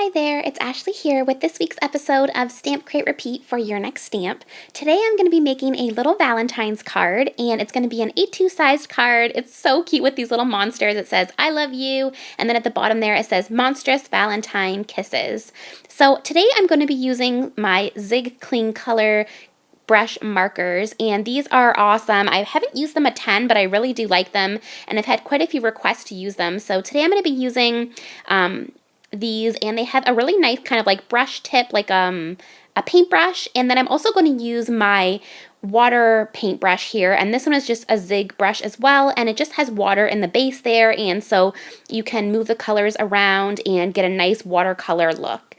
Hi there, it's Ashley here with this week's episode of Stamp Crate Repeat for your next stamp. Today I'm going to be making a little Valentine's card, and it's going to be an A2 sized card. It's so cute with these little monsters. It says, I love you, and then at the bottom there it says, Monstrous Valentine Kisses. So today I'm going to be using my Zig Cling Color brush markers, and these are awesome. I haven't used them a ton, but I really do like them, and I've had quite a few requests to use them. So today I'm going to be using these, and they have a really nice kind of like brush tip, like a paintbrush, and then I'm also going to use my water paintbrush here, and this one is just a zig brush as well, and it just has water in the base there, and so you can move the colors around and get a nice watercolor look.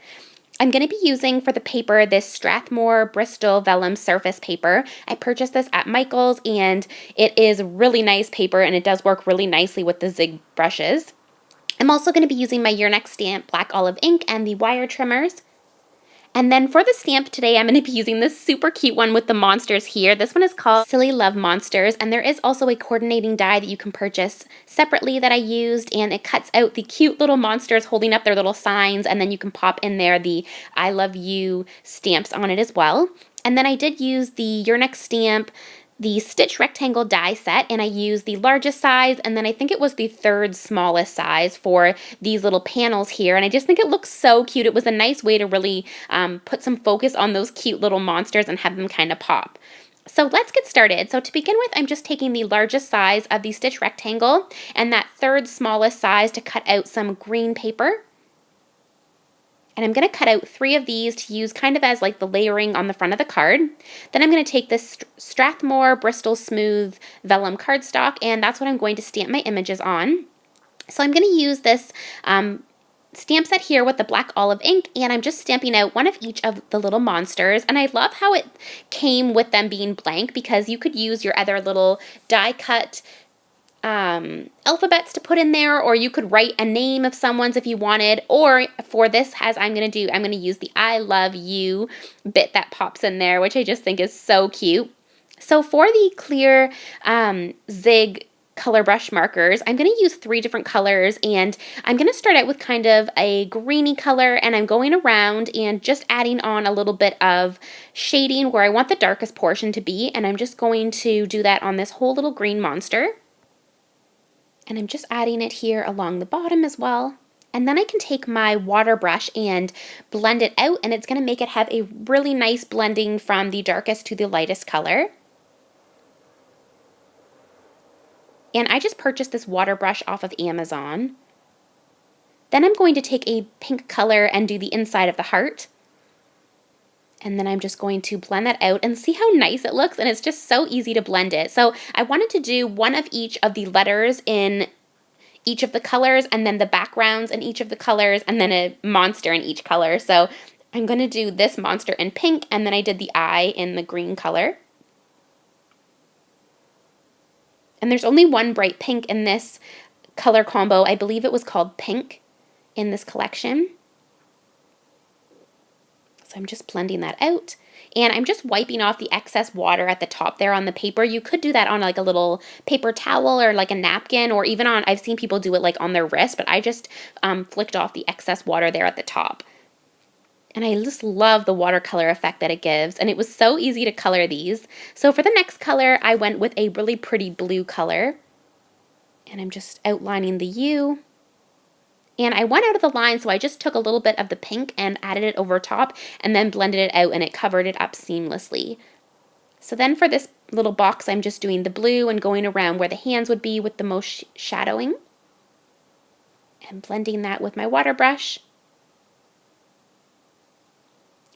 I'm going to be using for the paper this Strathmore Bristol Vellum Surface Paper. I purchased this at Michael's, and it is really nice paper, and it does work really nicely with the zig brushes. I'm also going to be using my Your Next Stamp Black Olive ink and the wire trimmers. And then for the stamp today, I'm going to be using this super cute one with the monsters here. This one is called Silly Love Monsters, and there is also a coordinating die that you can purchase separately that I used, and it cuts out the cute little monsters holding up their little signs, and then you can pop in there the I love you stamps on it as well. And then I did use the Your Next Stamp the stitch rectangle die set, and I used the largest size, and then I think it was the third smallest size for these little panels here, and I just think it looks so cute. It was a nice way to really put some focus on those cute little monsters and have them kind of pop. So let's get started. So to begin with, I'm just taking the largest size of the stitch rectangle and that third smallest size to cut out some green paper. And I'm going to cut out 3 of these to use kind of as like the layering on the front of the card. Then I'm going to take this Strathmore Bristol Smooth Vellum cardstock, and that's what I'm going to stamp my images on. So I'm going to use this stamp set here with the black olive ink, and I'm just stamping out one of each of the little monsters. And I love how it came with them being blank, because you could use your other little die cut alphabets to put in there, or you could write a name of someone's if you wanted, or for this, as I'm going to use the I love you bit that pops in there, which I just think is so cute. So for the clear zig color brush markers, I'm going to use 3 different colors, and I'm going to start out with kind of a greeny color, and I'm going around and just adding on a little bit of shading where I want the darkest portion to be, and I'm just going to do that on this whole little green monster. And I'm just adding it here along the bottom as well. And then I can take my water brush and blend it out, and it's going to make it have a really nice blending from the darkest to the lightest color. And I just purchased this water brush off of Amazon. Then I'm going to take a pink color and do the inside of the heart. And then I'm just going to blend that out and see how nice it looks, and it's just so easy to blend it. So I wanted to do one of each of the letters in each of the colors, and then the backgrounds in each of the colors, and then a monster in each color. So I'm going to do this monster in pink, and then I did the eye in the green color. And there's only one bright pink in this color combo. I believe it was called Pink in this collection. So I'm just blending that out, and I'm just wiping off the excess water at the top there on the paper. You could do that on like a little paper towel or like a napkin, or even on, I've seen people do it like on their wrist, but I just flicked off the excess water there at the top. And I just love the watercolor effect that it gives, and it was so easy to color these. So for the next color, I went with a really pretty blue color, and I'm just outlining the U. And I went out of the line, so I just took a little bit of the pink and added it over top, and then blended it out, and it covered it up seamlessly. So then for this little box, I'm just doing the blue and going around where the hands would be with the most shadowing, and blending that with my water brush.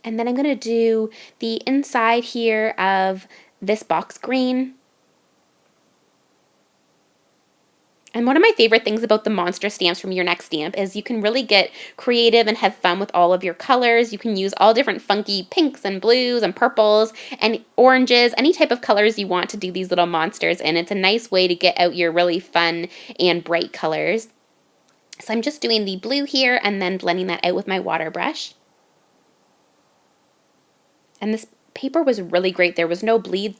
And then I'm going to do the inside here of this box green. And one of my favorite things about the monster stamps from Your Next Stamp is you can really get creative and have fun with all of your colors. You can use all different funky pinks and blues and purples and oranges, any type of colors you want to do these little monsters in. It's a nice way to get out your really fun and bright colors. So I'm just doing the blue here and then blending that out with my water brush. And this paper was really great. There was no bleed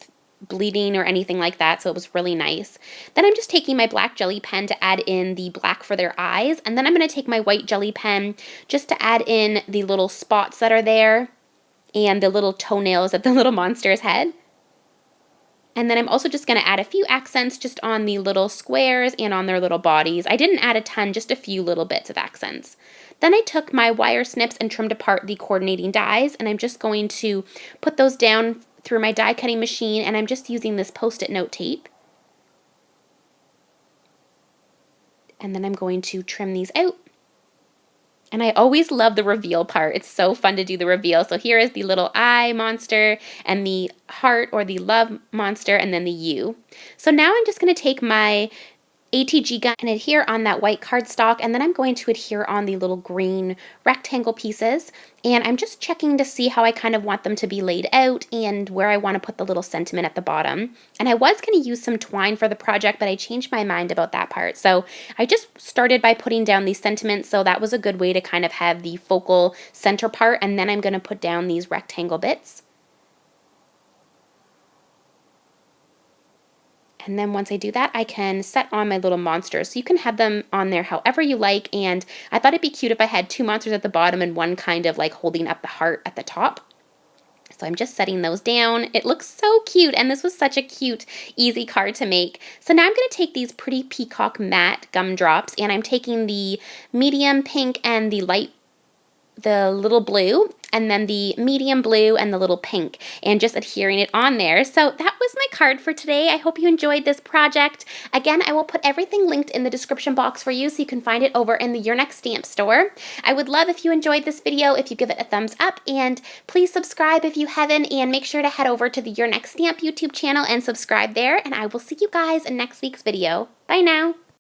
bleeding or anything like that, so it was really nice. Then I'm just taking my black jelly pen to add in the black for their eyes, and then I'm going to take my white jelly pen just to add in the little spots that are there and the little toenails at the little monster's head. And then I'm also just going to add a few accents just on the little squares and on their little bodies. I didn't add a ton, just a few little bits of accents. Then I took my wire snips and trimmed apart the coordinating dies, and I'm just going to put those down through my die cutting machine, and I'm just using this Post-it note tape. And then I'm going to trim these out. And I always love the reveal part. It's so fun to do the reveal. So here is the little eye monster and the heart or the love monster and then the U. So now I'm just going to take my ATG gun and adhere on that white cardstock, and then I'm going to adhere on the little green rectangle pieces, and I'm just checking to see how I kind of want them to be laid out and where I want to put the little sentiment at the bottom. And I was going to use some twine for the project, but I changed my mind about that part. So I just started by putting down these sentiments, so that was a good way to kind of have the focal center part, and then I'm going to put down these rectangle bits. And then once I do that, I can set on my little monsters. So you can have them on there however you like. And I thought it'd be cute if I had two monsters at the bottom and one kind of like holding up the heart at the top. So I'm just setting those down. It looks so cute, and this was such a cute, easy card to make. So now I'm going to take these pretty peacock matte gumdrops, and I'm taking the medium pink and the little blue, and then the medium blue and the little pink, and just adhering it on there. So that was my card for today. I hope you enjoyed this project. Again, I will put everything linked in the description box for you so you can find it over in the Your Next Stamp store. I would love if you enjoyed this video if you give it a thumbs up, and please subscribe if you haven't, and make sure to head over to the Your Next Stamp YouTube channel and subscribe there, and I will see you guys in next week's video. Bye now.